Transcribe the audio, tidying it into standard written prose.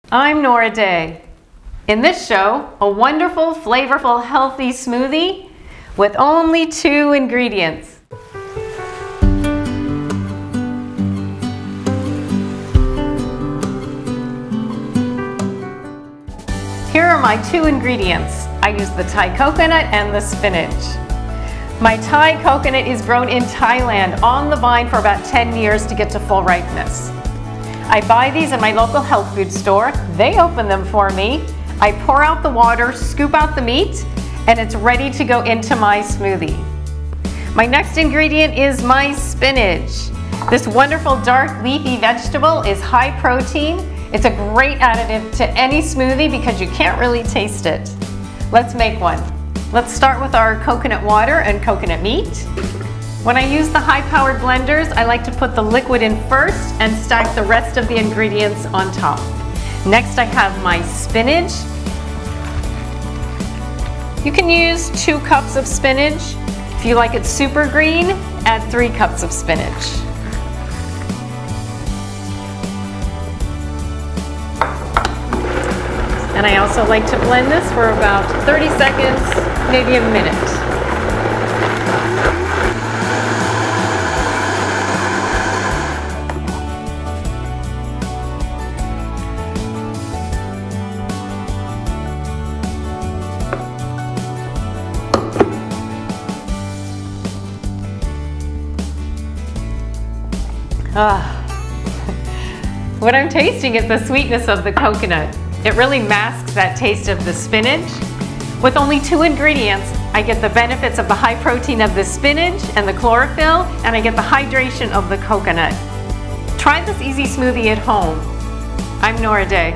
I'm Nora Day. In this show, a wonderful, flavorful, healthy smoothie with only 2 ingredients. Here are my 2 ingredients. I use the Thai coconut and the spinach. My Thai coconut is grown in Thailand on the vine for about 10 years to get to full ripeness. I buy these in my local health food store. They open them for me. I pour out the water, scoop out the meat, and it's ready to go into my smoothie. My next ingredient is my spinach. This wonderful dark leafy vegetable is high protein. It's a great additive to any smoothie because you can't really taste it. Let's make one. Let's start with our coconut water and coconut meat. When I use the high-powered blenders, I like to put the liquid in first and stack the rest of the ingredients on top. Next, I have my spinach. You can use 2 cups of spinach. If you like it super green, add 3 cups of spinach. And I also like to blend this for about 30 seconds, maybe a minute. What I'm tasting is the sweetness of the coconut. It really masks that taste of the spinach. With only 2 ingredients, I get the benefits of the high protein of the spinach and the chlorophyll, and I get the hydration of the coconut. Try this easy smoothie at home. I'm Nora Day.